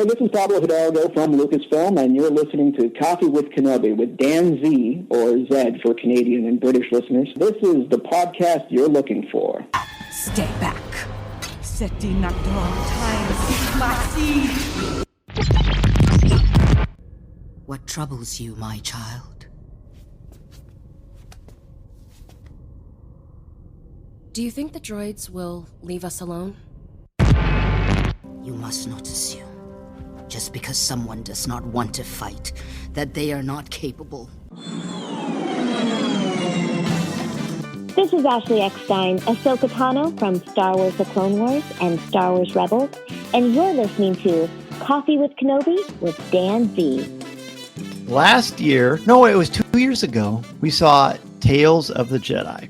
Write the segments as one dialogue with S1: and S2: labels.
S1: Hey, this is Pablo Hidalgo from Lucasfilm, and you're listening to Coffee with Kenobi with Dan Z, or Zed for Canadian and British listeners. This is the podcast you're looking for.
S2: Stay back. What troubles you, my child?
S3: Do you think the droids will leave us alone?
S2: You must not assume, just because someone does not want to fight, that they are not capable.
S4: This is Ashley Eckstein, Ahsoka Tano from Star Wars The Clone Wars and Star Wars Rebels, and you're listening to Coffee with Kenobi with Dan Z.
S5: Last year, no, it was 2 years ago, we saw Tales of the Jedi.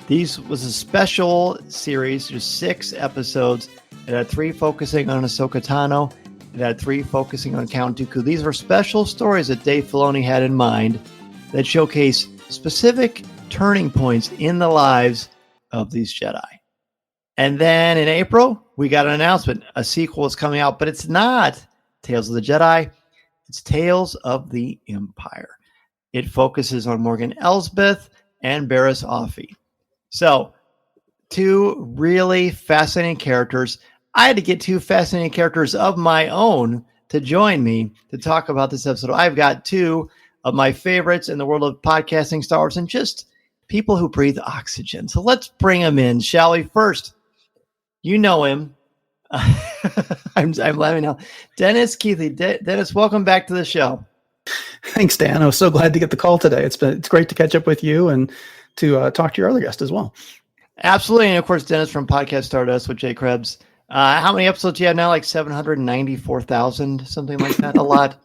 S5: These was a special series, just 6 episodes. It had 3 focusing on Ahsoka Tano. It had 3 focusing on Count Dooku. These were special stories that Dave Filoni had in mind that showcase specific turning points in the lives of these Jedi. And then in April, we got an announcement. A sequel is coming out, but it's not Tales of the Jedi. It's Tales of the Empire. It focuses on Morgan Elsbeth and Barriss Offee. So, 2 really fascinating characters. I had to get 2 fascinating characters of my own to join me to talk about this episode. I've got 2 of my favorites in the world of podcasting, Star Wars, and just people who breathe oxygen. So let's bring them in, shall we? First, you know him. I'm laughing now. Dennis Keithley. Dennis, welcome back to the show.
S6: Thanks, Dan. I was so glad to get the call today. It's great to catch up with you and to talk to your other guest as well.
S5: Absolutely. And of course, Dennis from Podcast Stardust with Jay Krebs. How many episodes do you have now? Like 794,000, something like that? A lot.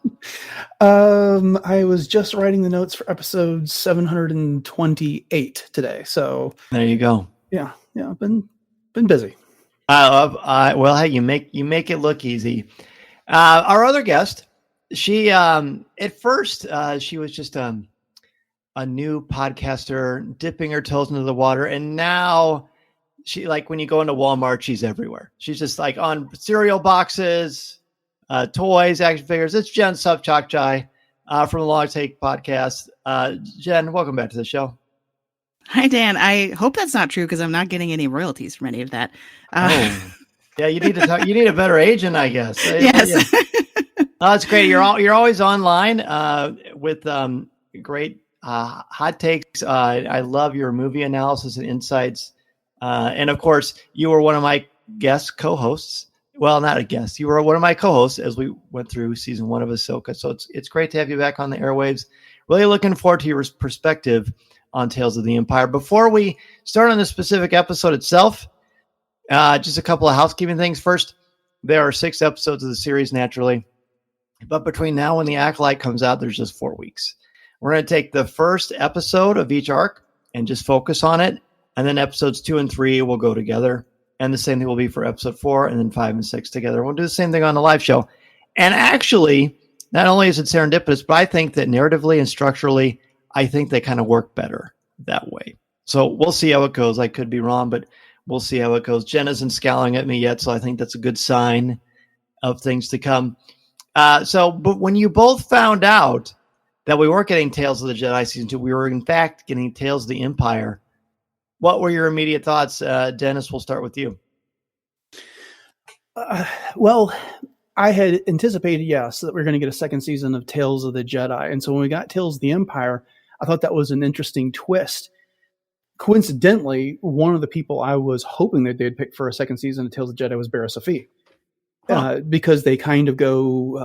S6: I was just writing the notes for episode 728 today. So
S5: there you go.
S6: Yeah. Been busy.
S5: Well, hey, you make it look easy. Our other guest, she at first she was just a new podcaster dipping her toes into the water, and now she, like, when you go into Walmart, she's everywhere. She's just like on cereal boxes, toys, action figures. It's Jen Sopchockchai from the Long Take podcast. Jen, welcome back to the show.
S7: Hi, Dan. I hope that's not true because I'm not getting any royalties from any of that.
S5: Yeah, you need to talk. You need a better agent, I guess.
S7: Yes.
S5: Yeah. That's great. You're always online with great hot takes. I love your movie analysis and insights. And of course, you were one of my guest co-hosts. Well, not a guest. You were one of my co-hosts as we went through season 1 of Ahsoka. So it's great to have you back on the airwaves. Really looking forward to your perspective on Tales of the Empire. Before we start on the specific episode itself, just a couple of housekeeping things. First, there are 6 episodes of the series, naturally. But between now and the Acolyte comes out, there's just 4 weeks. We're going to take the first episode of each arc and just focus on it. And then episodes 2 and 3 will go together. And the same thing will be for episode 4 and then 5 and 6 together. We'll do the same thing on the live show. And actually, not only is it serendipitous, but I think that narratively and structurally, I think they kind of work better that way. So we'll see how it goes. I could be wrong, but we'll see how it goes. Jen isn't scowling at me yet, so I think that's a good sign of things to come. But when you both found out that we weren't getting Tales of the Jedi Season 2, we were in fact getting Tales of the Empire, what were your immediate thoughts? Dennis, we'll start with you.
S6: Well, I had anticipated, yes, that we we're going to get a second season of Tales of the Jedi. And so when we got Tales of the Empire, I thought that was an interesting twist. Coincidentally, one of the people I was hoping that they'd pick for a second season of Tales of the Jedi was Barriss Offee. Because they kind of go,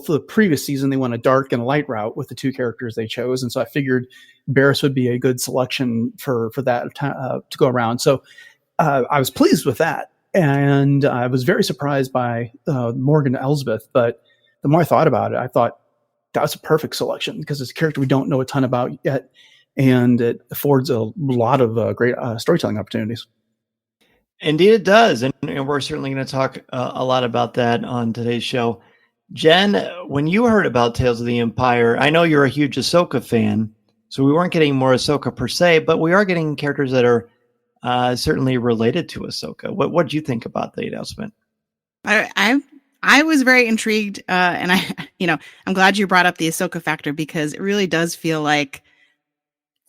S6: for the previous season, they went a dark and a light route with the 2 characters they chose. And so I figured Barriss would be a good selection for that to go around. So I was pleased with that. And I was very surprised by Morgan Elsbeth. But the more I thought about it, I thought that was a perfect selection because it's a character we don't know a ton about yet. And it affords a lot of great storytelling opportunities.
S5: Indeed, it does. And we're certainly going to talk a lot about that on today's show. Jen, when you heard about Tales of the Empire, I know you're a huge Ahsoka fan, so we weren't getting more Ahsoka per se, but we are getting characters that are certainly related to Ahsoka. What did you think about the announcement?
S7: I I was very intrigued, and I'm glad you brought up the Ahsoka factor, because it really does feel like,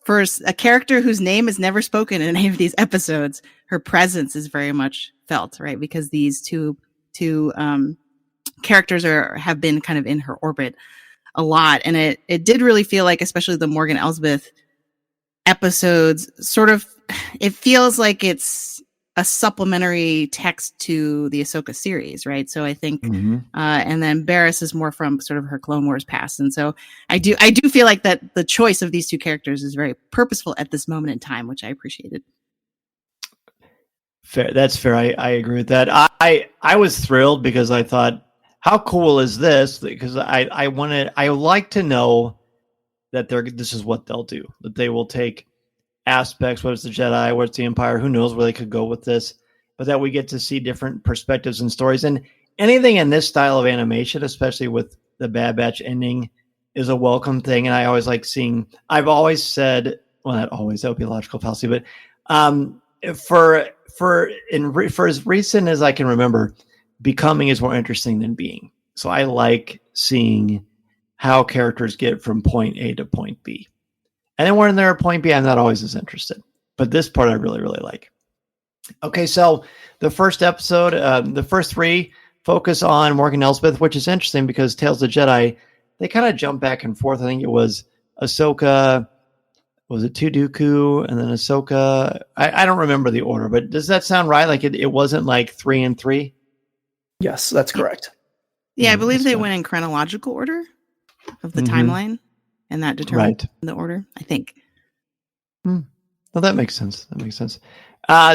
S7: for a character whose name is never spoken in any of these episodes, her presence is very much felt, right? Because these two characters have been kind of in her orbit a lot, and it did really feel like, especially the Morgan Elsbeth episodes, sort of, it feels like it's a supplementary text to the Ahsoka series, right? So I think, and then Barriss is more from sort of her Clone Wars past, and so I do feel like that the choice of these two characters is very purposeful at this moment in time, which I appreciated.
S5: Fair, that's fair. I agree with that. I was thrilled because I thought, how cool is this? Because I like to know that this is what they'll do. That they will take aspects, whether it's the Jedi, whether it's the Empire, who knows where they could go with this, but that we get to see different perspectives and stories. And anything in this style of animation, especially with the Bad Batch ending, is a welcome thing. And I always like seeing, I've always said, well, not always, that would be a logical fallacy, but for as recent as I can remember, becoming is more interesting than being. So I like seeing how characters get from point A to point B. And then when they're at point B, I'm not always as interested. But this part I really, really like. Okay, so the first episode, the first three focus on Morgan Elsbeth, which is interesting because Tales of the Jedi, they kind of jump back and forth. I think it was Ahsoka, was it Dooku, and then Ahsoka? I don't remember the order, but does that sound right? Like it wasn't like 3 and 3?
S6: Yes, that's correct.
S7: Yeah, I believe they went in chronological order of the timeline, and that determined the order, I think.
S5: Well, that makes sense.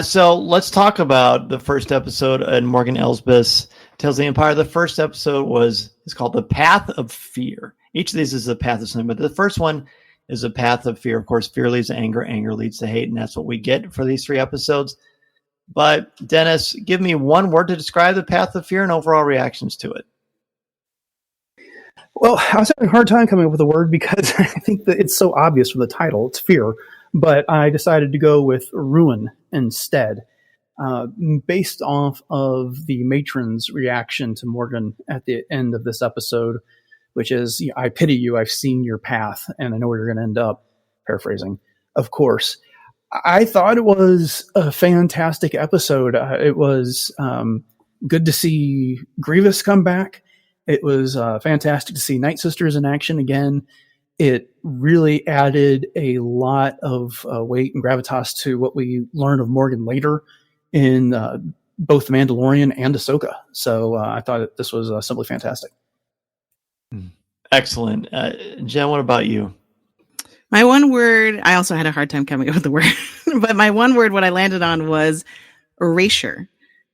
S5: So let's talk about the first episode in Morgan Elsbeth's Tales of the Empire. The first episode is called The Path of Fear. Each of these is a path of something, but the first one is a path of fear. Of course, fear leads to anger, anger leads to hate, and that's what we get for these 3 episodes. But Dennis, give me one word to describe the path of fear and overall reactions to it.
S6: Well, I was having a hard time coming up with a word because I think that it's so obvious from the title. It's fear. But I decided to go with ruin instead, based off of the matron's reaction to Morgan at the end of this episode, which is, I pity you, I've seen your path, and I know where you're going to end up, paraphrasing, of course. I thought it was a fantastic episode. It was good to see Grievous come back. It was fantastic to see Night Sisters in action again. It really added a lot of weight and gravitas to what we learn of Morgan later in both The Mandalorian and Ahsoka. So I thought this was simply fantastic.
S5: Excellent. Jen, what about you?
S7: My one word, I also had a hard time coming up with the word, but my one word, what I landed on was erasure.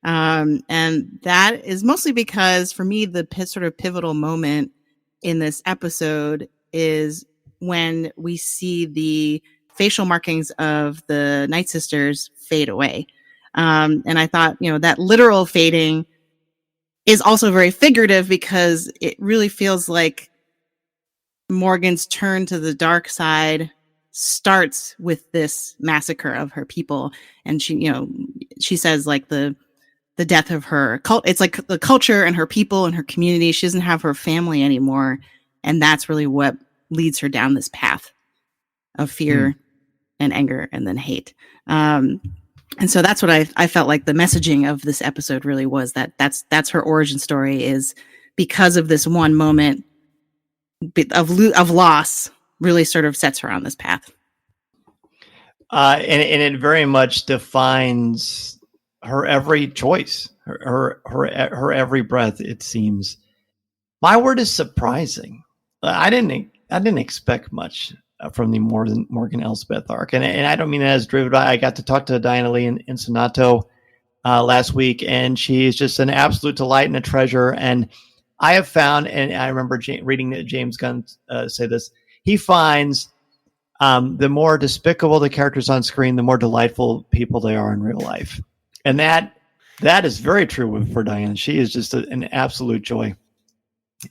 S7: And that is mostly because for me, the sort of pivotal moment in this episode is when we see the facial markings of the Night Sisters fade away. And I thought, that literal fading is also very figurative because it really feels like Morgan's turn to the dark side starts with this massacre of her people. And she says like the death of her it's like the culture and her people and her community. She doesn't have her family anymore. And that's really what leads her down this path of fear and anger and then hate. And so that's what I felt like the messaging of this episode really was, that's her origin story, is because of this one moment of loss really sort of sets her on this path.
S5: And it very much defines her every choice, her every breath, it seems. My word is surprising. I didn't expect much from the Morgan Elsbeth arc, and I don't mean that as driven. I got to talk to Diana Lee in Sonato last week, and she's just an absolute delight and a treasure. And I have found, and I remember reading James Gunn say this, he finds the more despicable the characters on screen, the more delightful people they are in real life. And that is very true for Diana. She is just an absolute joy.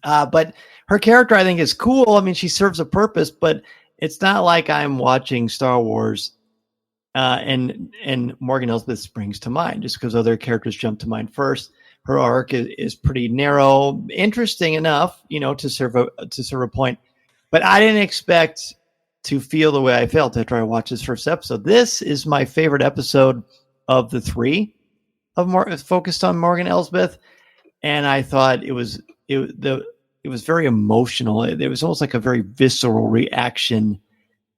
S5: But her character, I think, is cool. I mean, she serves a purpose, but it's not like I'm watching Star Wars and Morgan Elsbeth springs to mind just because other characters jump to mind first. her arc is pretty narrow, interesting enough, to serve a point. But I didn't expect to feel the way I felt after I watched this first episode. This is my favorite episode of the 3 focused on Morgan Elsbeth, and I thought it was very emotional. It was almost like a very visceral reaction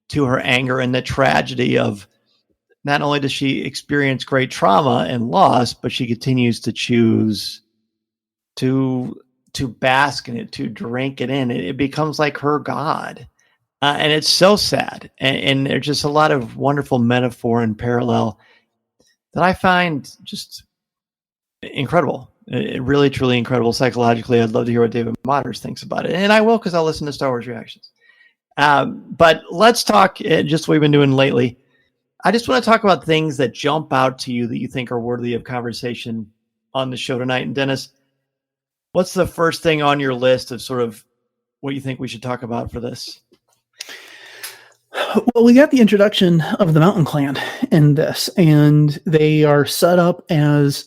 S5: to her anger and the tragedy of not only does she experience great trauma and loss, but she continues to choose to bask in it, to drink it in. It becomes like her God. And it's so sad. And there's just a lot of wonderful metaphor and parallel that I find just incredible. Really, truly incredible psychologically. I'd love to hear what David Motters thinks about it. And I will, because I'll listen to Star Wars reactions. But let's talk just what we've been doing lately. I just want to talk about things that jump out to you that you think are worthy of conversation on the show tonight. And Dennis, what's the first thing on your list of sort of what you think we should talk about for this?
S6: Well, we got the introduction of the Mountain Clan in this, and they are set up as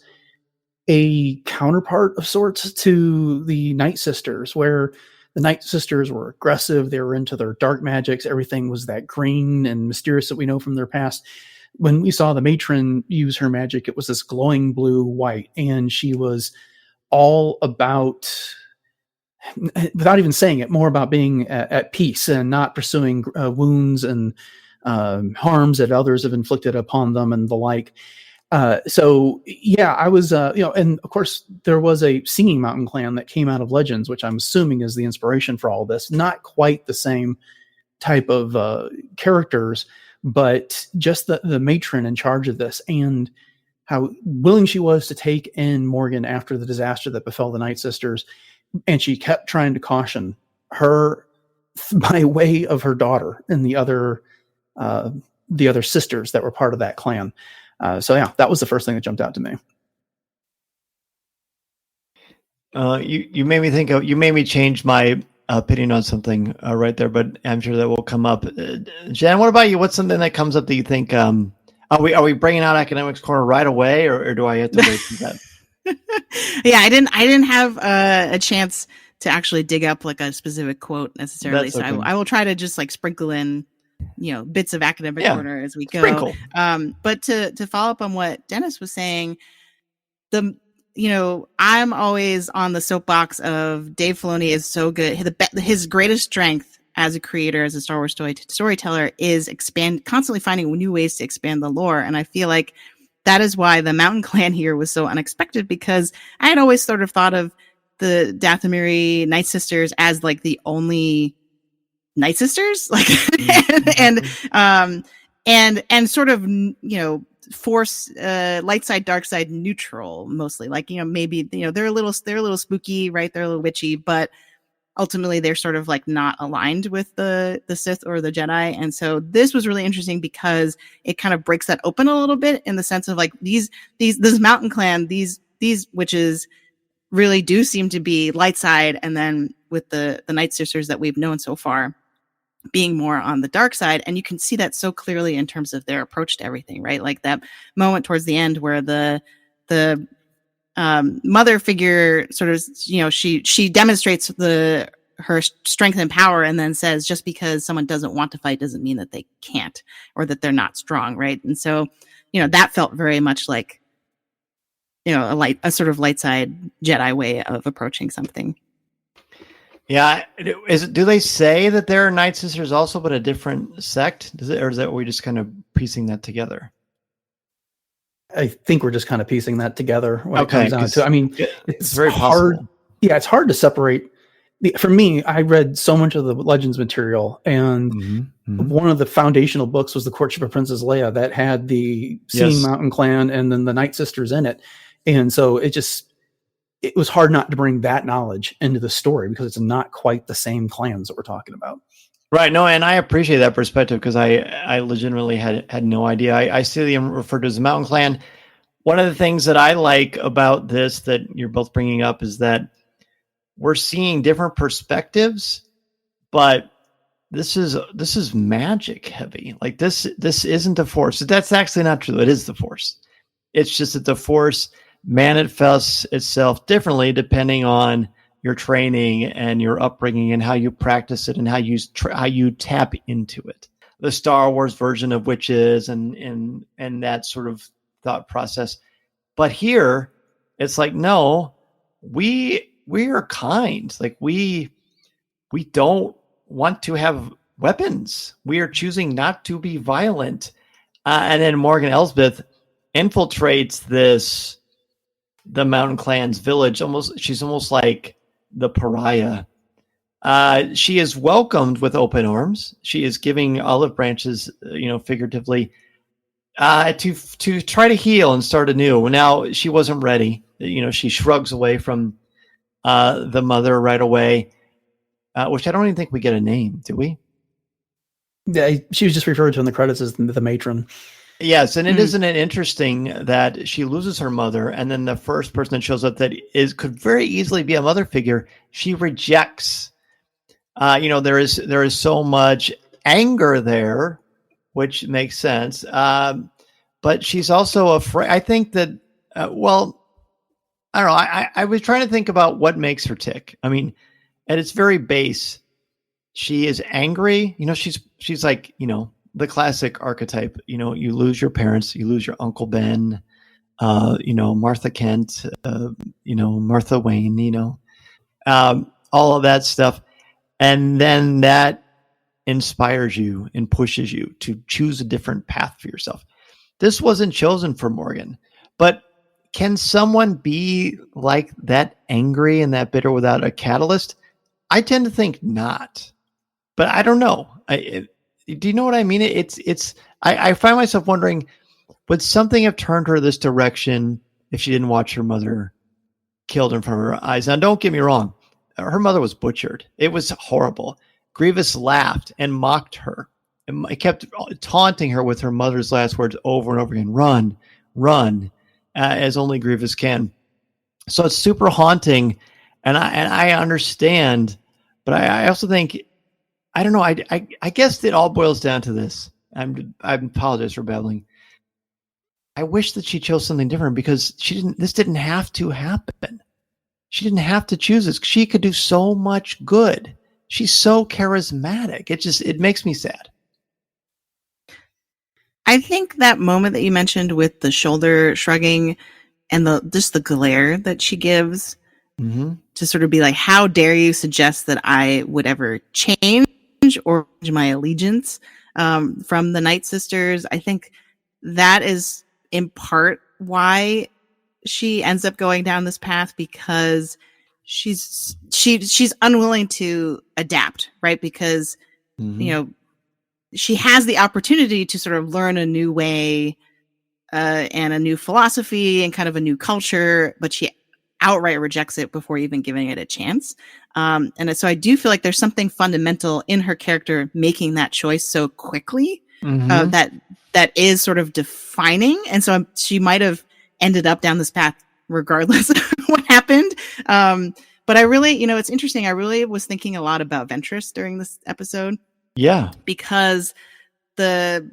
S6: a counterpart of sorts to the Night Sisters, where the Night Sisters were aggressive. They were into their dark magics. Everything was that green and mysterious that we know from their past. When we saw the matron use her magic, it was this glowing blue white, and she was all about, without even saying it, more about being at peace and not pursuing wounds and harms that others have inflicted upon them and the like. So yeah, I was, and of course there was a singing Mountain Clan that came out of Legends, which I'm assuming is the inspiration for all this. Not quite the same type of characters, but just the matron in charge of this and how willing she was to take in Morgan after the disaster that befell the Night Sisters. And she kept trying to caution her by way of her daughter and the other sisters that were part of that clan. So yeah, that was the first thing that jumped out to me.
S5: You made me you made me change my opinion on something right there, but I'm sure that will come up. Jen, what about you? What's something that comes up that you think, are we bringing out Academics Corner right away, or do I have to wait for that?
S7: Yeah, I didn't have a chance to actually dig up like a specific quote necessarily.
S5: That's okay.
S7: So I will try to just like sprinkle in, bits of Academic Corner as we go.
S5: Sprinkle.
S7: But to follow up on what Dennis was saying, I'm always on the soapbox of Dave Filoni is so good. His greatest strength as a creator, as a Star Wars storyteller, is constantly finding new ways to expand the lore. And I feel like that is why the Mountain Clan here was so unexpected, because I had always sort of thought of the Dathomiri Night Sisters as like the only Night Sisters, like, and sort of, force light side, dark side neutral mostly. Like, maybe, they're a little spooky, right? They're a little witchy, but ultimately they're sort of like not aligned with the Sith or the Jedi. And so this was really interesting because it kind of breaks that open a little bit in the sense of like this Mountain Clan, these witches really do seem to be light side. And then with the Night Sisters that we've known so far being more on the dark side. And you can see that so clearly in terms of their approach to everything, right? Like that moment towards the end where the mother figure sort of, she demonstrates her strength and power and then says, just because someone doesn't want to fight doesn't mean that they can't or that they're not strong. Right. And so, that felt very much like, a sort of light side Jedi way of approaching something.
S5: Yeah. Do they say that there are Night Sisters also, but a different sect? Or is that we just kind of piecing that together?
S6: I think we're just kind of piecing that together when it comes down to. I mean, it's
S5: very
S6: hard.
S5: possible.
S6: Yeah, it's hard to separate. For me, I read so much of the Legends material, and one of the foundational books was The Courtship of Princess Leia that had the Singing Mountain Clan and then the Night Sisters in it. And so it was hard not to bring that knowledge into the story because it's not quite the same clans that we're talking about.
S5: Right. No, and I appreciate that perspective because I legitimately had no idea. I see them referred to as the Mountain Clan. One of the things that I like about this that you're both bringing up is that we're seeing different perspectives, but this is magic heavy. Like this isn't the Force. That's actually not true. It is the Force. It's just that the Force manifests itself differently depending on your training and your upbringing and how you practice it and how you tap into it. The Star Wars version of witches and that sort of thought process. But here, it's like, no, we are kind. Like we don't want to have weapons. We are choosing not to be violent. And then Morgan Elsbeth infiltrates the Mountain Clan's village. She's almost like the pariah. She is welcomed with open arms. She is giving olive branches, figuratively, to try to heal and start anew. Now she wasn't ready. She shrugs away from the mother right away, which I don't even think we get a name. Do we?
S6: Yeah, she was just referred to in the credits as the matron.
S5: Yes, and isn't it interesting that she loses her mother, and then the first person that shows up that could very easily be a mother figure, she rejects. There is so much anger there, which makes sense. But she's also afraid. I think that, I don't know. I was trying to think about what makes her tick. I mean, at its very base, she is angry. She's like, the classic archetype. You lose your parents, you lose your Uncle Ben, Martha Kent, Martha Wayne, all of that stuff. And then that inspires you and pushes you to choose a different path for yourself. This wasn't chosen for Morgan, but can someone be like that angry and that bitter without a catalyst? I tend to think not, but I don't know. Do you know what I mean? I find myself wondering, would something have turned her this direction if she didn't watch her mother killed in front of her eyes? Now, don't get me wrong. Her mother was butchered. It was horrible. Grievous laughed and mocked her. And kept taunting her with her mother's last words over and over again. Run, run, as only Grievous can. So it's super haunting. And I understand, but I also think, I don't know. I guess it all boils down to this. I apologize for babbling. I wish that she chose something different because this didn't have to happen. She didn't have to choose this. She could do so much good. She's so charismatic. It makes me sad.
S7: I think that moment that you mentioned with the shoulder shrugging and the glare that she gives to sort of be like, how dare you suggest that I would ever change or change my allegiance from the Night Sisters. I think that is in part why she ends up going down this path, because she's unwilling to adapt, right? Because she has the opportunity to sort of learn a new way and a new philosophy and kind of a new culture, but she outright rejects it before even giving it a chance. And so I do feel like there's something fundamental in her character making that choice so quickly that is sort of defining. And so she might have ended up down this path regardless of what happened. But I really, it's interesting. I really was thinking a lot about Ventress during this episode.
S5: Yeah.
S7: Because the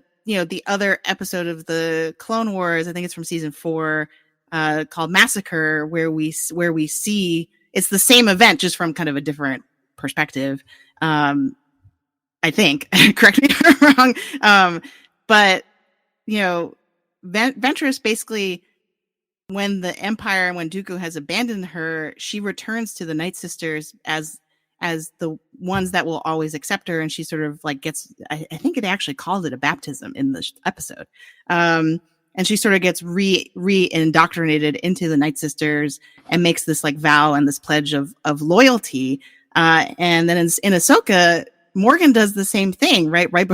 S7: other episode of the Clone Wars, I think it's from season 4, called Massacre, where we see it's the same event just from kind of a different perspective. I think, correct me if I'm wrong. But Ventress basically, when the Empire and when Dooku has abandoned her, she returns to the Night Sisters as the ones that will always accept her, and she sort of like gets, I think it actually called it a baptism in the episode. And she sort of gets re-indoctrinated into the Night Sisters and makes this like vow and this pledge of loyalty. And then in Ahsoka, Morgan does the same thing, right? Right.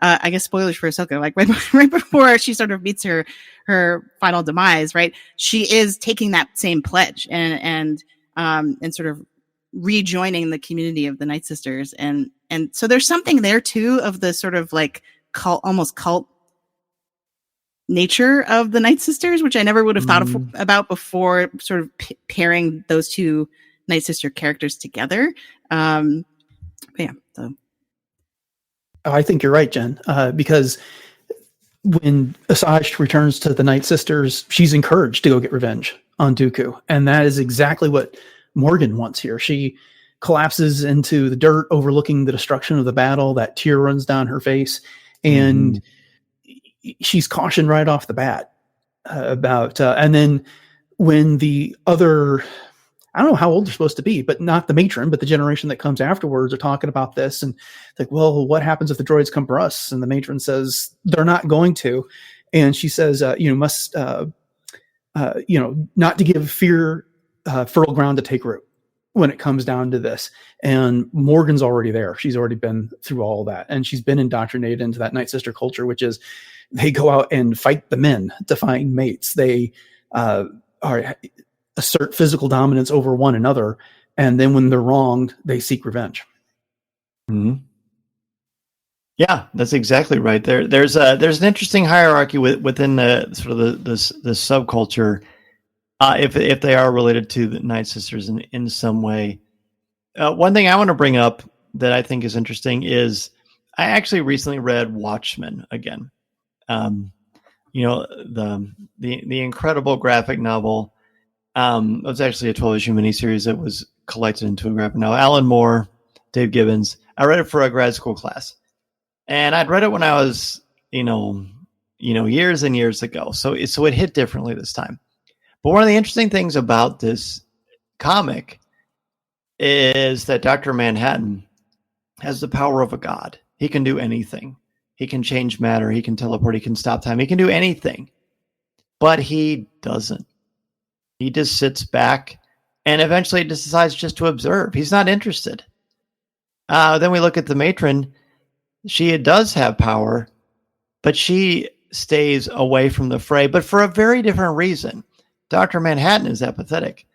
S7: I guess spoilers for Ahsoka, like right before she sort of meets her final demise, right? She is taking that same pledge and sort of rejoining the community of the Night Sisters. And so there's something there too of the sort of like almost cult nature of the Night Sisters, which I never would have thought about before, sort of pairing those two Night Sister characters together. Yeah. So.
S6: I think you're right, Jen, because when Asajj returns to the Night Sisters, she's encouraged to go get revenge on Dooku. And that is exactly what Morgan wants here. She collapses into the dirt overlooking the destruction of the battle. That tear runs down her face. And she's cautioned right off the bat about, and then when the other, I don't know how old they're supposed to be, but not the matron, but the generation that comes afterwards are talking about this. And like, well, what happens if the droids come for us? And the matron says, they're not going to. And she says, must, not to give fear fertile ground to take root when it comes down to this. And Morgan's already there. She's already been through all of that. And she's been indoctrinated into that Night Sister culture, which is they go out and fight the men to find mates. They assert physical dominance over one another. And then when they're wronged, they seek revenge.
S5: Mm-hmm. Yeah, that's exactly right. There's an interesting hierarchy within the sort of the subculture, if they are related to the Night Sisters in some way. One thing I want to bring up that I think is interesting is I actually recently read Watchmen again. The incredible graphic novel. It was actually a 12-issue miniseries that was collected into a graphic novel. Alan Moore, Dave Gibbons. I read it for a grad school class. And I'd read it when I was, years and years ago. So it hit differently this time. But one of the interesting things about this comic is that Dr. Manhattan has the power of a god. He can do anything. He can change matter. He can teleport. He can stop time. He can do anything. But he doesn't. He just sits back and eventually decides just to observe. He's not interested. Then we look at the matron. She does have power, but she stays away from the fray, but for a very different reason. Dr. Manhattan is apathetic.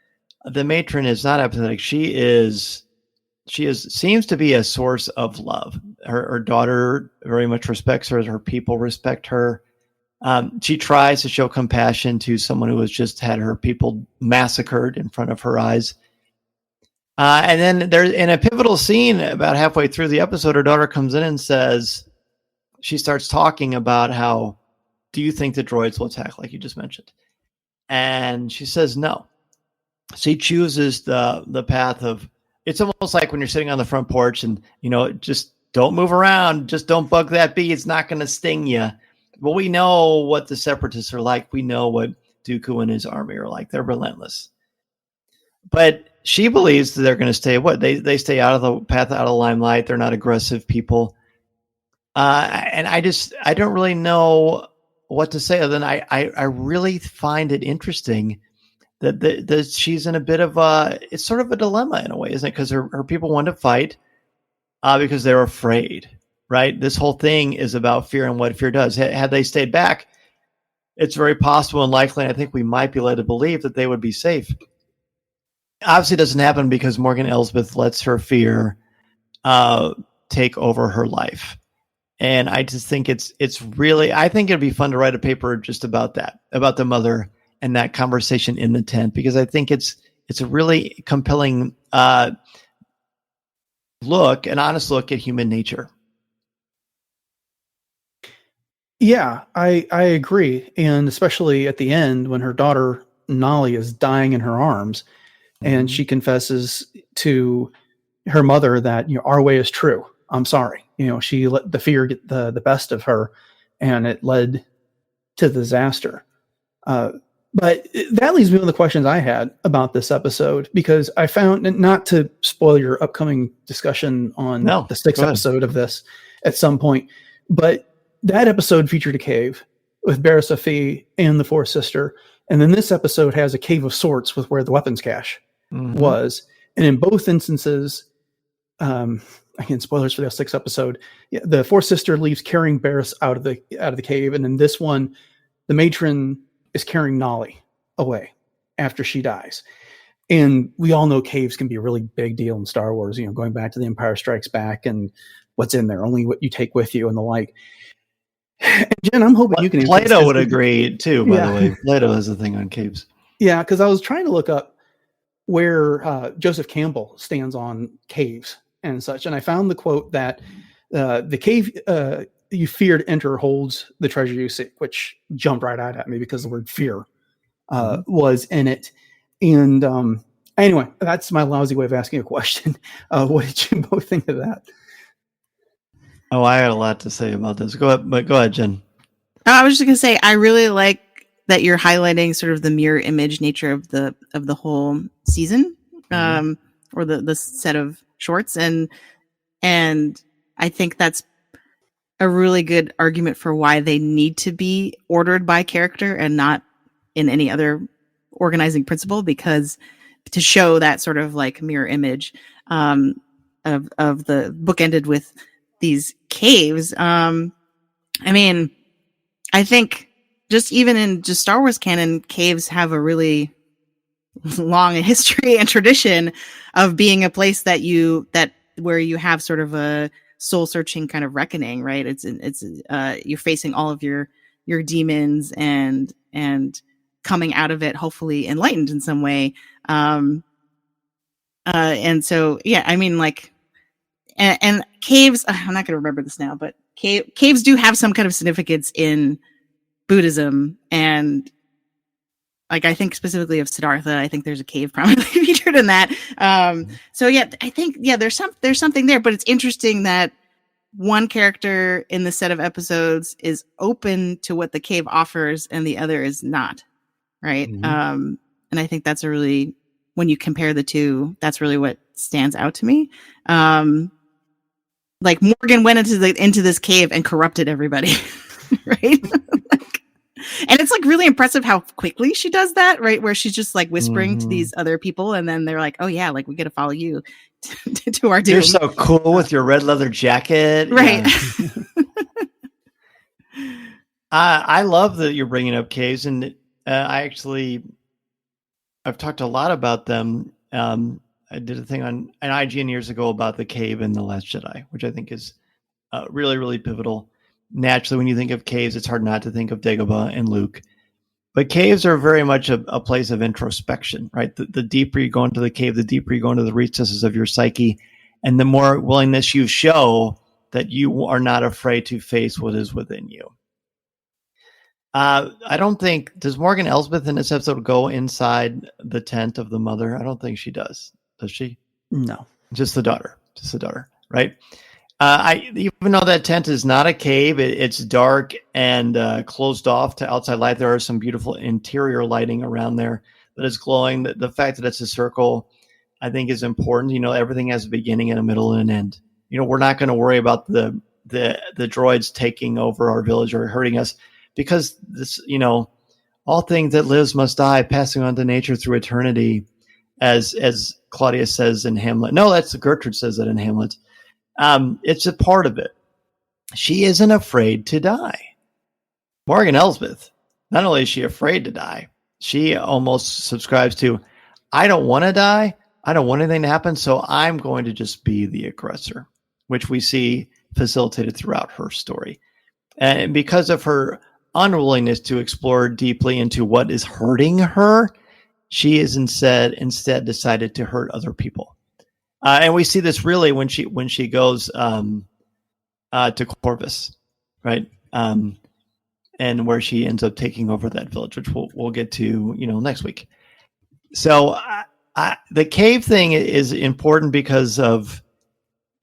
S5: The matron is not apathetic. She seems to be a source of love. Her daughter very much respects her. Her people respect her. She tries to show compassion to someone who has just had her people massacred in front of her eyes. And then there's in a pivotal scene about halfway through the episode, her daughter comes in and says, she starts talking about how, do you think the droids will attack, like you just mentioned? And she says no. She chooses the path of, it's almost like when you're sitting on the front porch and, just don't move around. Just don't bug that bee. It's not going to sting you. Well, we know what the Separatists are like. We know what Dooku and his army are like. They're relentless. But she believes that they're going to stay what? They stay out of the path, out of the limelight. They're not aggressive people. And I don't really know what to say other than I really find it interesting that she's in a bit of it's sort of a dilemma in a way, isn't it? Because her people want to fight because they're afraid, right? This whole thing is about fear and what fear does. Had they stayed back, it's very possible and likely, and I think we might be led to believe that they would be safe. Obviously, it doesn't happen because Morgan Elsbeth lets her fear take over her life. And I just think it's really, I think it'd be fun to write a paper just about that, about the mother and that conversation in the tent, because I think it's a really compelling an honest look at human nature.
S6: Yeah, I agree. And especially at the end when her daughter Nolly is dying in her arms, and she confesses to her mother that, our way is true. I'm sorry. She let the fear get the best of her, and it led to disaster. But that leads me to the questions I had about this episode, because I found, not to spoil your upcoming discussion on the sixth episode of this at some point, but that episode featured a cave with Barriss Offee and the Fourth Sister. And then this episode has a cave of sorts with where the weapons cache was. And in both instances, again, spoilers for the sixth episode, the Fourth Sister leaves carrying Barriss out of the cave. And in this one, the matron is carrying Nolly away after she dies. And we all know caves can be a really big deal in Star Wars, going back to The Empire Strikes Back and what's in there, only what you take with you and the like. And Jen, I'm hoping you can.
S5: Plato would agree too, by the way. Plato has a thing on caves. Yeah,
S6: because I was trying to look up where Joseph Campbell stands on caves and such. And I found the quote that the cave you fear to enter holds the treasure you seek, which jumped right out at me because the word fear was in it. And anyway, that's my lousy way of asking a question. What did you both think of that?
S5: Oh, I had a lot to say about this. Go ahead, Jen.
S7: I was just gonna say I really like that you're highlighting sort of the mirror image nature of the whole season, or the set of shorts, and I think that's a really good argument for why they need to be ordered by character and not in any other organizing principle, because to show that sort of like mirror image of the book ended with these caves. I mean, I think just even in just Star Wars canon, caves have a really long history and tradition of being a place that where you have sort of a soul searching kind of reckoning, right? It's you're facing all of your demons and coming out of it hopefully enlightened in some way. And so, yeah, I mean, like, and caves, I'm not going to remember this now, but caves do have some kind of significance in Buddhism. And like, I think specifically of Siddhartha, I think there's a cave prominently featured in that. So yeah, I think, yeah, there's something there, but it's interesting that one character in the set of episodes is open to what the cave offers and the other is not. Right. And I think that's when you compare the two, that's really what stands out to me. Like Morgan went into this cave and corrupted everybody. Right. And it's like really impressive how quickly she does that, right? Where she's just like whispering to these other people, and then they're like, "Oh yeah, like we got to follow you to our doom."
S5: You're so cool with your red leather jacket,
S7: right?
S5: Yeah. I love that you're bringing up caves, and I've talked a lot about them. I did a thing on an IGN years ago about the cave in The Last Jedi, which I think is really, really pivotal. Naturally, when you think of caves, it's hard not to think of Dagobah and Luke. But caves are very much a place of introspection, right? The deeper you go into the cave, the deeper you go into the recesses of your psyche, and the more willingness you show that you are not afraid to face what is within you. I don't think, does Morgan Elsbeth in this episode go inside the tent of the mother? I don't think she does. Does she?
S6: No.
S5: Just the daughter, right? Even though that tent is not a cave, it's dark and closed off to outside light. There are some beautiful interior lighting around there that is glowing. The fact that it's a circle, I think, is important. You know, everything has a beginning and a middle and an end. You know, we're not going to worry about the droids taking over our village or hurting us, because this, you know, all things that lives must die, passing on to nature through eternity, as Claudia says in Hamlet. No, that's Gertrude says that in Hamlet. It's a part of it. She isn't afraid to die. Morgan Elsbeth, not only is she afraid to die, she almost subscribes to, I don't want to die. I don't want anything to happen. So I'm going to just be the aggressor, which we see facilitated throughout her story. And because of her unwillingness to explore deeply into what is hurting her, she is instead decided to hurt other people. And we see this really when she goes to Corvus, right? And where she ends up taking over that village, which we'll get to, you know, next week. So the cave thing is important because of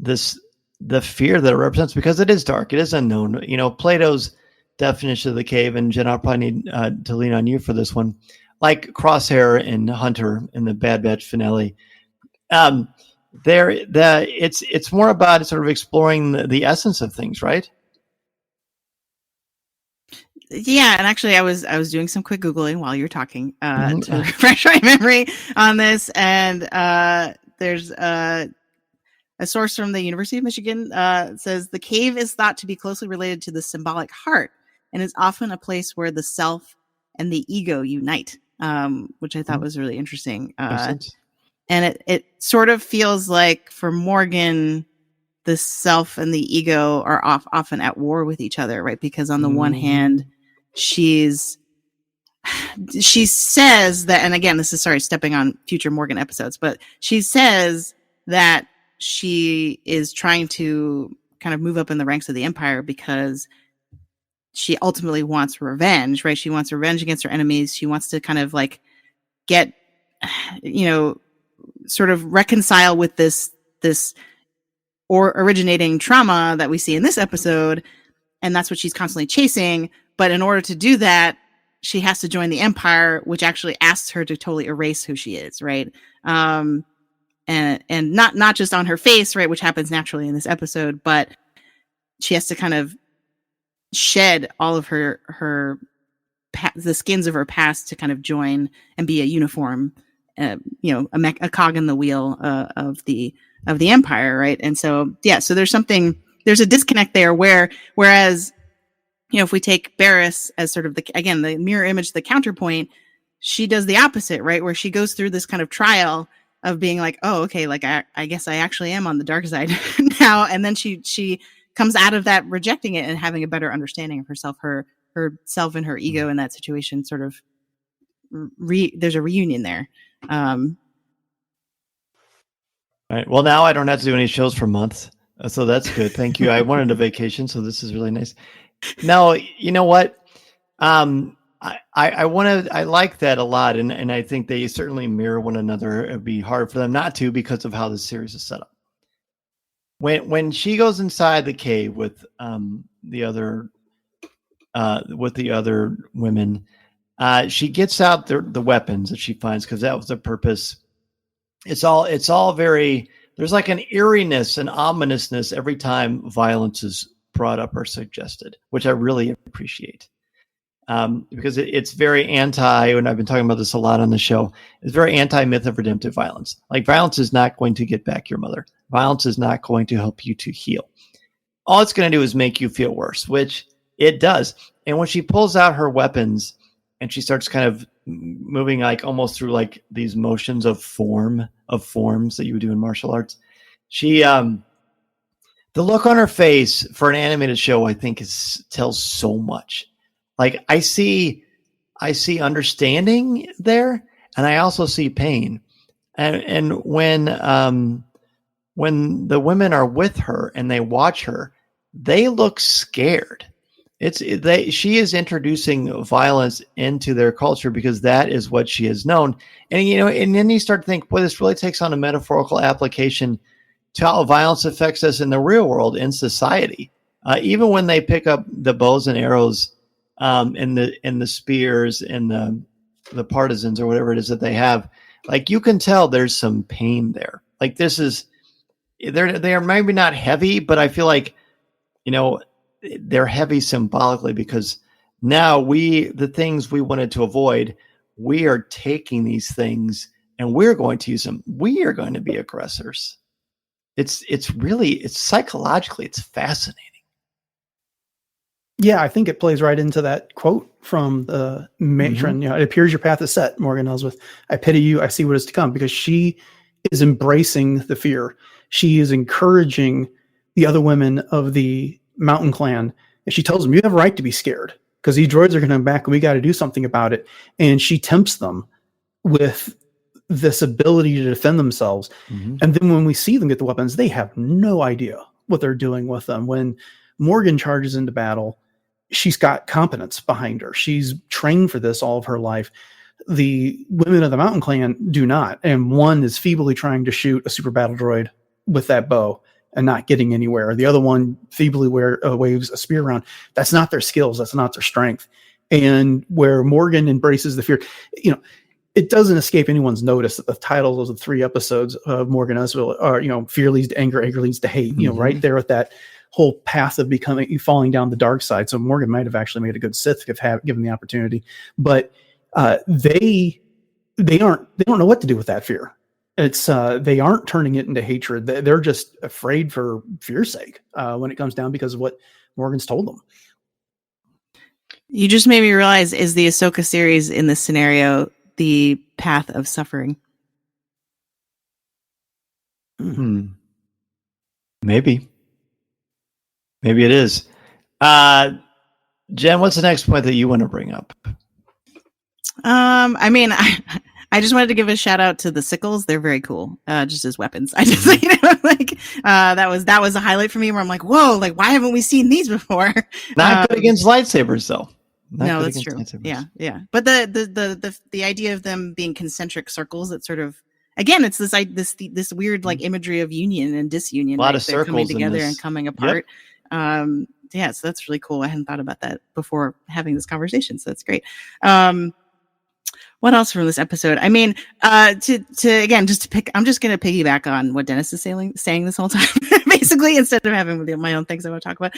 S5: the fear that it represents, because it is dark, it is unknown. You know, Plato's definition of the cave, and Jen, I'll probably need to lean on you for this one, like Crosshair and Hunter in the Bad Batch finale. It's more about sort of exploring the essence of things, right?
S7: Yeah, and actually, I was doing some quick Googling while you were talking to refresh my memory on this, and there's a source from the University of Michigan says the cave is thought to be closely related to the symbolic heart, and is often a place where the self and the ego unite, which I thought was really interesting. And it sort of feels like for Morgan, the self and the ego are often at war with each other, right? Because on the one hand, she says that, and again, this is stepping on future Morgan episodes, but she says that she is trying to kind of move up in the ranks of the Empire because she ultimately wants revenge, right? She wants revenge against her enemies. She wants to kind of like get, sort of reconcile with this or originating trauma that we see in this episode. And that's what she's constantly chasing. But in order to do that, she has to join the Empire, which actually asks her to totally erase who she is, right? And not just on her face, right, which happens naturally in this episode, but she has to kind of shed all of the skins of her past to kind of join and be a uniform, a cog in the wheel of the Empire, right? And so there's a disconnect there whereas if we take Barriss as sort of the mirror image, the counterpoint, she does the opposite, right? Where she goes through this kind of trial of being like, oh, okay, like I guess I actually am on the dark side now. And then she comes out of that rejecting it and having a better understanding of herself, herself and her ego in that situation. Sort of there's a reunion there.
S5: All right. Well, now I don't have to do any shows for months, so that's good. Thank you. I wanted a vacation, so this is really nice. No, you know what? I like that a lot, and I think they certainly mirror one another. It'd be hard for them not to because of how the series is set up. When she goes inside the cave with the other women, she gets out the weapons that she finds because that was the purpose. It's all very. There's like an eeriness and ominousness every time violence is brought up or suggested, which I really appreciate. Because it's very anti, and I've been talking about this a lot on the show, it's very anti-myth of redemptive violence. Like, violence is not going to get back your mother. Violence is not going to help you to heal. All it's going to do is make you feel worse, which it does. And when she pulls out her weapons and she starts kind of moving like almost through like these motions of forms that you would do in martial arts, she the look on her face for an animated show, I think, tells so much. Like, I see understanding there, and I also see pain. And when the women are with her and they watch her, they look scared. She is introducing violence into their culture because that is what she has known. And and then you start to think, boy, this really takes on a metaphorical application to how violence affects us in the real world, in society. Even when they pick up the bows and arrows, and the spears and the partisans or whatever it is that they have, like, you can tell there's some pain there. Like, they are maybe not heavy, but I feel like, they're heavy symbolically because now the things we wanted to avoid, we are taking these things and we're going to use them. We are going to be aggressors. It's psychologically, it's fascinating.
S6: Yeah, I think it plays right into that quote from the matron.
S5: Mm-hmm.
S6: It appears your path is set, Morgan Elsbeth. I pity you. I see what is to come, because she is embracing the fear. She is encouraging the other women of the mountain clan. And she tells them, you have a right to be scared because these droids are going to come back and we got to do something about it. And she tempts them with this ability to defend themselves. Mm-hmm. And then when we see them get the weapons, they have no idea what they're doing with them. When Morgan charges into battle, she's got competence behind her. She's trained for this all of her life. The women of the mountain clan do not. And one is feebly trying to shoot a super battle droid with that bow and not getting anywhere. The other one feebly waves a spear around. That's not their skills. That's not their strength. And where Morgan embraces the fear, it doesn't escape anyone's notice that the titles of the 3 episodes of Morgan Elsbeth are, fear leads to anger, anger leads to hate,
S5: mm-hmm.
S6: Right there at that whole path of falling down the dark side. So Morgan might have actually made a good Sith if given the opportunity, but they don't know what to do with that fear. It's they aren't turning it into hatred. They're just afraid for fear's sake when it comes down because of what Morgan's told them.
S7: You just made me realize, is the Ahsoka series in this scenario the path of suffering?
S5: Maybe it is. Jen, what's the next point that you want to bring up?
S7: I just wanted to give a shout out to the sickles. They're very cool, just as weapons. I just, That was a highlight for me where I'm like, whoa, like why haven't we seen these before?
S5: Not good against lightsabers, though.
S7: No, that's true. Yeah. But the idea of them being concentric circles, that sort of, again, it's this weird like imagery of union and disunion.
S5: A lot
S7: right?
S5: of circles
S7: coming together
S5: in this.
S7: and coming apart. Yep. Yeah, so that's really cool. I hadn't thought about that before having this conversation, so that's great. What else from this episode? I mean, I'm just going to piggyback on what Dennis is saying this whole time, basically, instead of having my own things I want to talk about.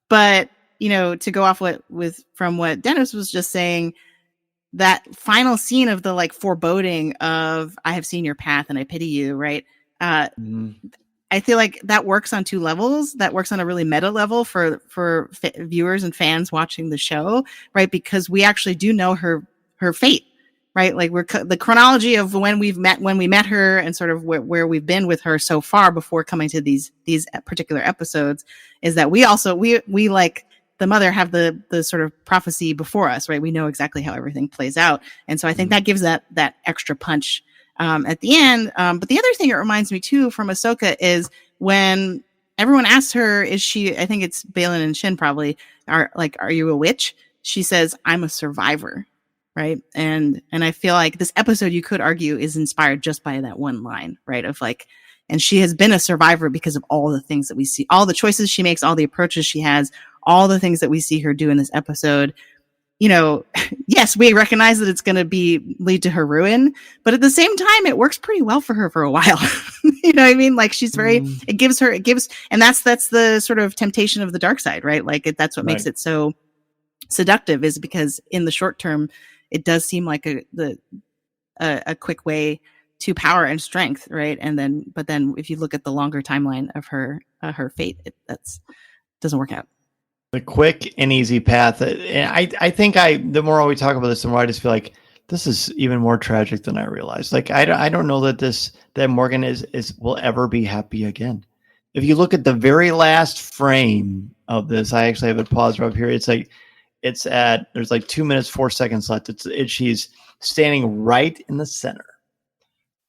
S7: But to go off from what Dennis was just saying, that final scene of the like foreboding of "I have seen your path and I pity you," right? I feel like that works on two levels. That works on a really meta level for viewers and fans watching the show, right? Because we actually do know her fate, right? Like the chronology of when we met her and sort of where we've been with her so far before coming to these particular episodes is that we like the mother have the sort of prophecy before us, right? We know exactly how everything plays out. And so I think that gives that extra punch at the end. But the other thing it reminds me too from Ahsoka is when everyone asks her, I think it's Balin and Shin probably, are you a witch? She says, "I'm a survivor." Right. And I feel like this episode, you could argue, is inspired just by that one line, right? Of like, and she has been a survivor because of all the things that we see, all the choices she makes, all the approaches she has, all the things that we see her do in this episode. Yes, we recognize that it's going to lead to her ruin, but at the same time, it works pretty well for her for a while. You know what I mean? Like she's and that's the sort of temptation of the dark side, right? Like that's what makes it so seductive, is because in the short term, it does seem like a quick way to power and strength, right? But then if you look at the longer timeline of her fate, that doesn't work out.
S5: The quick and easy path. I think the more we talk about this, the more I just feel like this is even more tragic than I realized. Like I don't know that Morgan will ever be happy again. If you look at the very last frame of this, I actually have it paused right up here. There's like 2 minutes, 4 seconds left. She's standing right in the center.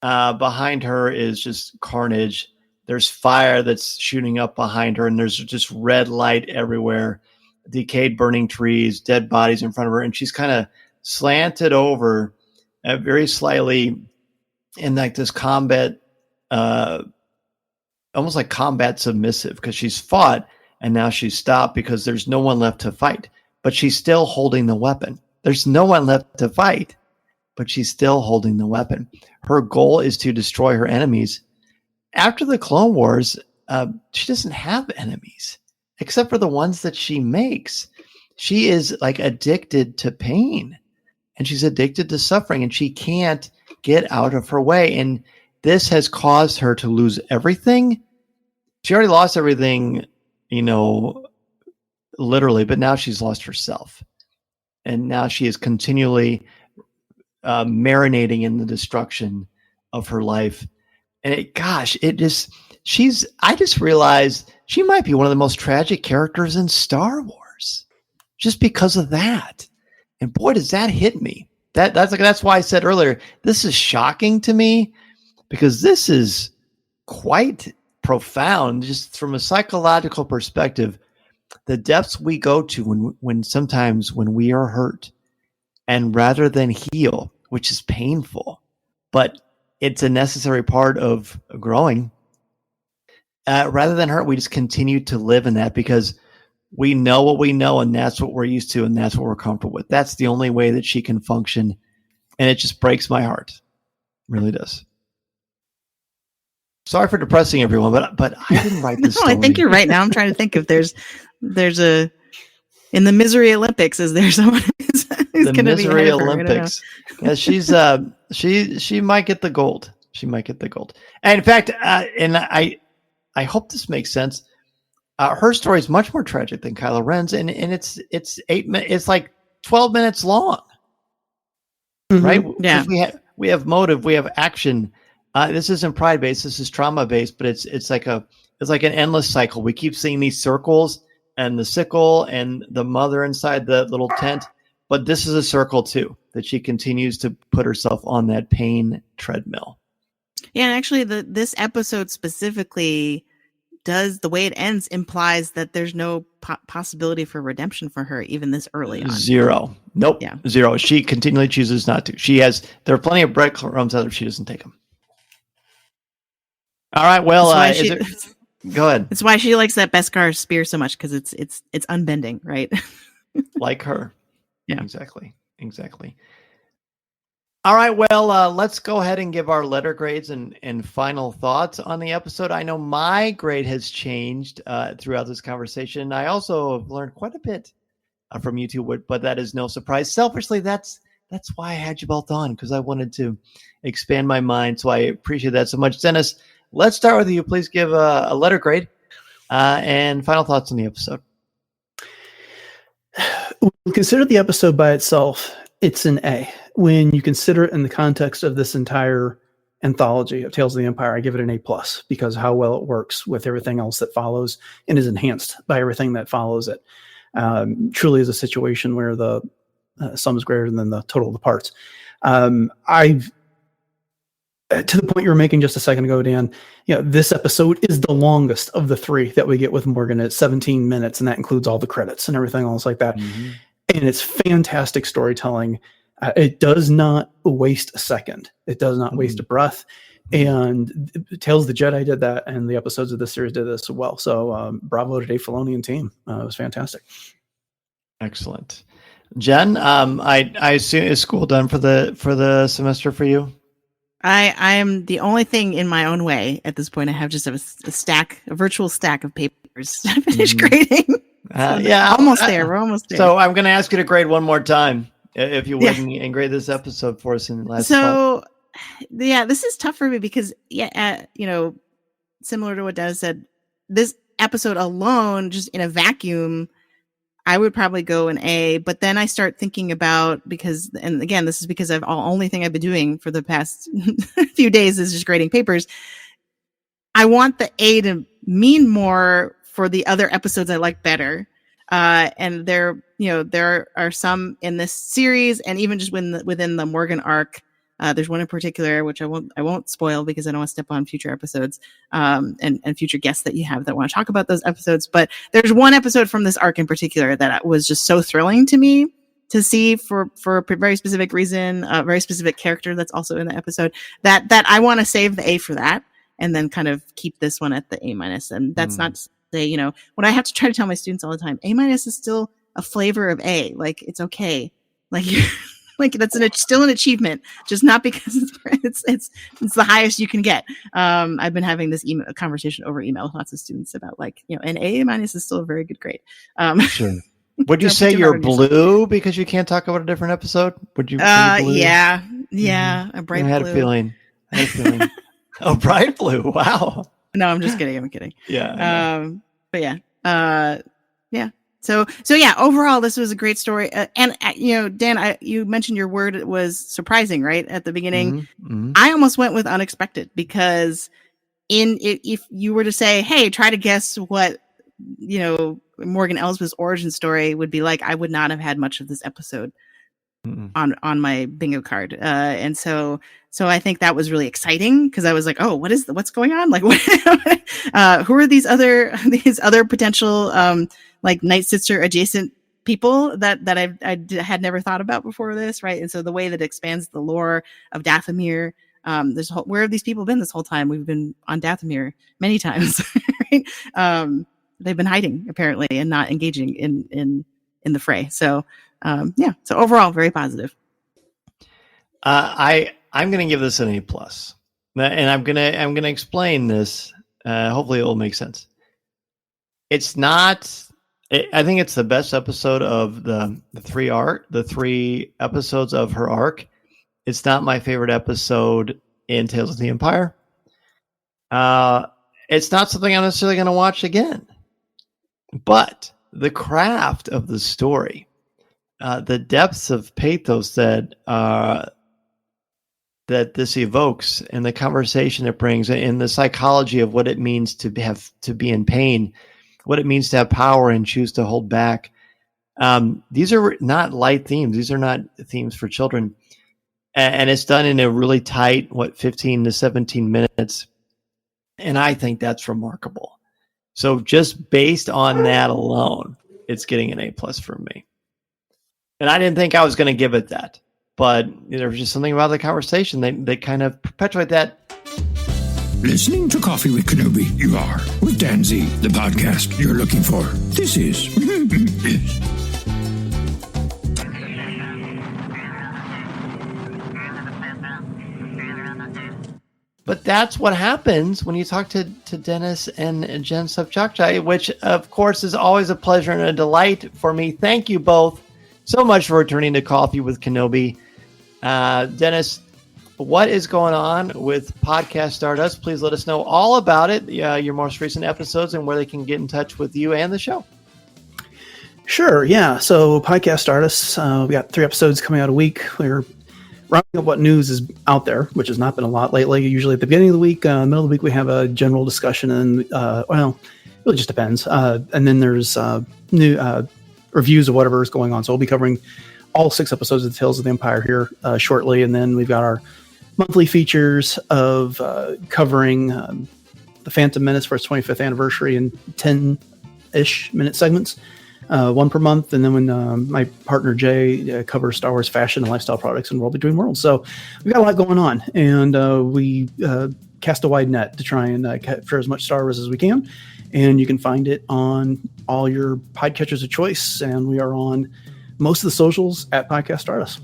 S5: Behind her is just carnage. There's fire that's shooting up behind her, and there's just red light everywhere, decayed, burning trees, dead bodies in front of her. And she's kind of slanted over very slightly in like this combat, almost like combat submissive, because she's fought and now she's stopped because there's no one left to fight, but she's still holding the weapon. There's no one left to fight, but she's still holding the weapon. Her goal is to destroy her enemies. After the Clone Wars, she doesn't have enemies except for the ones that she makes. She is like addicted to pain, and she's addicted to suffering, and she can't get out of her way. And this has caused her to lose everything. She already lost everything, literally, but now she's lost herself. And now she is continually marinating in the destruction of her life. And I just realized she might be one of the most tragic characters in Star Wars just because of that. And boy, does that hit me. That's why I said earlier, this is shocking to me, because this is quite profound, just from a psychological perspective, the depths we go to when sometimes when we are hurt, and rather than heal, which is painful, but it's a necessary part of growing. Rather than hurt, we just continue to live in that because we know what we know, and that's what we're used to, and that's what we're comfortable with. That's the only way that she can function, and it just breaks my heart. It really does. Sorry for depressing everyone, but I didn't write this story.
S7: I think you're right. Now I'm trying to think if there's in the Misery Olympics, is there someone who's going to be
S5: Misery Olympics? Yeah, she might get the gold. She might get the gold. And in fact, and I hope this makes sense. Her story is much more tragic than Kylo Ren's, and it's 8 minutes. It's like 12 minutes long, right?
S7: Yeah,
S5: we have motive, we have action. This isn't pride based. This is trauma based, but it's like an endless cycle. We keep seeing these circles and the sickle and the mother inside the little tent, but this is a circle too, that she continues to put herself on that pain treadmill.
S7: Yeah, and actually, this episode specifically does, the way it ends implies that there's no possibility for redemption for her even this early on.
S5: Zero. Nope.
S7: Yeah.
S5: Zero. She continually chooses not to. There are plenty of breadcrumbs out there. She doesn't take them. All right. Well, go ahead.
S7: That's why she likes that Beskar spear so much, because it's unbending, right?
S5: Like her.
S7: Yeah.
S5: Exactly. All right. Well, let's go ahead and give our letter grades and final thoughts on the episode. I know my grade has changed throughout this conversation. I also have learned quite a bit from you two, but that is no surprise. Selfishly, that's why I had you both on, because I wanted to expand my mind. So I appreciate that so much. Dennis, let's start with you. Please give a letter grade and final thoughts on the episode.
S6: When you consider the episode by itself, it's an A. When you consider it in the context of this entire anthology of Tales of the Empire, I give it an A+, because how well it works with everything else that follows and is enhanced by everything that follows it. Truly is a situation where the sum is greater than the total of the parts. To the point you were making just a second ago, Dan, this episode is the longest of the three that we get with Morgan at 17 minutes, and that includes all the credits and everything else like that. Mm-hmm. And it's fantastic storytelling. It does not waste a second. It does not waste a breath. And Tales of the Jedi did that, and the episodes of this series did this as well. So bravo to Dave Filoni and team. It was fantastic.
S5: Excellent. Jen, I assume, is school done for the semester for you?
S7: I am the only thing in my own way at this point. I have just a virtual stack of papers to finish grading. Almost there. We're almost there.
S5: So I'm going to ask you to grade one more time, if you would, and grade this episode for us in the last.
S7: So, this is tough for me because, similar to what Dennis said, this episode alone, just in a vacuum, I would probably go an A. But then I start thinking about, and again, this is because only thing I've been doing for the past few days is just grading papers. I want the A to mean more for the other episodes I like better. And there are some in this series, and even just within the Morgan arc. There's one in particular, which I won't spoil because I don't want to step on future episodes, and future guests that you have that want to talk about those episodes. But there's one episode from this arc in particular that was just so thrilling to me to see for a very specific reason, a very specific character that's also in the episode, that I want to save the A for that, and then kind of keep this one at the A-. And that's not to say, what I have to try to tell my students all the time, A- is still a flavor of A. Like, it's okay. Like, like that's still an achievement, just not because it's the highest you can get. I've been having this conversation over email with lots of students about an A- is still a very good grade.
S5: Sure. Would you say you're blue because you can't talk about a different episode? Would you?
S7: Yeah, a bright blue.
S5: I had a feeling. Oh, bright blue! Wow.
S7: No, I'm just kidding. I'm kidding.
S5: Yeah.
S7: But yeah. Yeah. So overall, this was a great story. And Dan, you mentioned your word was surprising, right? At the beginning. Mm-hmm. I almost went with unexpected, because if you were to say, hey, try to guess what, Morgan Elsbeth's origin story would be like, I would not have had much of this episode on my bingo card. And so I think that was really exciting, because I was like, oh, what's going on? Like, who are these other potential, like Night Sister adjacent people that I had never thought about before this, right? And so the way that it expands the lore of Dathomir, where have these people been this whole time? We've been on Dathomir many times, right? They've been hiding apparently and not engaging in the fray. So so overall, very positive.
S5: I'm going to give this an A+, and I'm going to explain this. Hopefully, it will make sense. It's not. I think it's the best episode of the three episodes of her arc. It's not my favorite episode in Tales of the Empire. It's not something I'm necessarily going to watch again. But the craft of the story, the depths of pathos that this evokes, and the conversation it brings, and the psychology of what it means to be in pain, what it means to have power and choose to hold back. These are not light themes. These are not themes for children. and it's done in a really tight, 15 to 17 minutes. And I think that's remarkable. So just based on that alone, it's getting an A+ from me. And I didn't think I was going to give it that, but there was just something about the conversation. They kind of perpetuate that.
S8: Listening to Coffee with Kenobi, you are, with Dan Z, the podcast you're looking for. This is...
S5: But that's what happens when you talk to Dennis and Jen Sopchockchai, which, of course, is always a pleasure and a delight for me. Thank you both so much for returning to Coffee with Kenobi. Dennis, what is going on with Podcast Stardust? Please let us know all about it, your most recent episodes, and where they can get in touch with you and the show.
S6: Sure, yeah. So Podcast Stardust, we got 3 episodes coming out a week. We're rounding up what news is out there, which has not been a lot lately. Usually at the beginning of the week, middle of the week, we have a general discussion, and it really just depends. And then there's new reviews of whatever is going on. So we'll be covering all 6 episodes of the Tales of the Empire here shortly, and then we've got our monthly features of covering the Phantom Menace for its 25th anniversary in 10-ish minute segments. 1 per month, and then when my partner Jay covers Star Wars fashion and lifestyle products in World Between Worlds. So we've got a lot going on, and we cast a wide net to try and capture as much Star Wars as we can. And you can find it on all your podcatchers of choice, and we are on most of the socials at Podcast Stardust.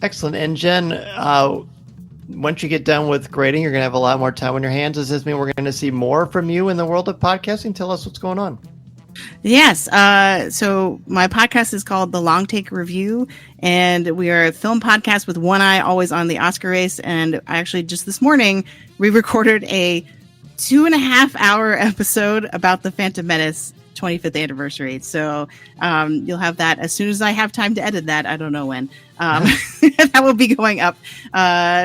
S5: Excellent. And Jen, once you get done with grading, you're going to have a lot more time on your hands. Does this mean we're going to see more from you in the world of podcasting? Tell us what's going on.
S7: Yes. So my podcast is called The Long Take Review, and we are a film podcast with one eye always on the Oscar race. And I actually just this morning, we recorded a 2.5-hour episode about the Phantom Menace 25th anniversary. So you'll have that as soon as I have time to edit that. I don't know when. That will be going up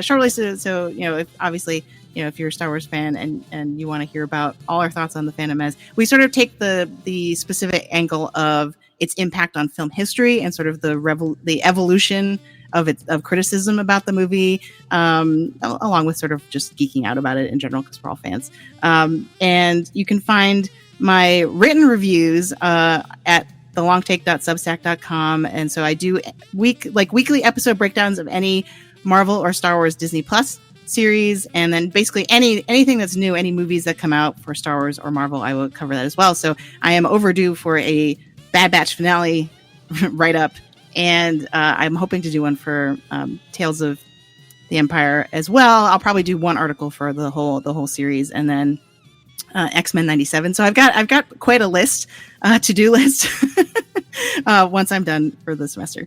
S7: shortly. So obviously, if you're a Star Wars fan and you want to hear about all our thoughts on the Phantom Menace, we sort of take the specific angle of its impact on film history and sort of the evolution of criticism about the movie, along with sort of just geeking out about it in general because we're all fans. And you can find my written reviews at thelongtake.substack.com. And so I do weekly episode breakdowns of any Marvel or Star Wars Disney Plus series, and then basically anything that's new, any movies that come out for Star Wars or Marvel, I will cover that as well. So I am overdue for a Bad Batch finale write-up, and I'm hoping to do one for Tales of the Empire as well. I'll probably do one article for the whole series, and then X-Men 97. So I've got quite a list, to-do list once I'm done for the semester.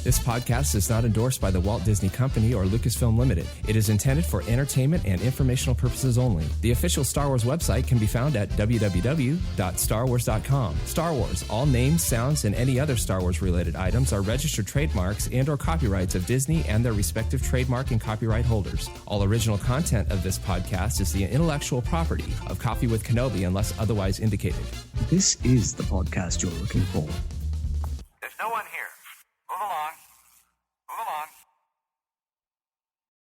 S9: This podcast is not endorsed by the Walt Disney Company or Lucasfilm Limited. It is intended for entertainment and informational purposes only. The official Star Wars website can be found at www.starwars.com. Star Wars, all names, sounds, and any other Star Wars related items are registered trademarks and or copyrights of Disney and their respective trademark and copyright holders. All original content of this podcast is the intellectual property of Coffee with Kenobi unless otherwise indicated.
S10: This is the podcast you're looking for.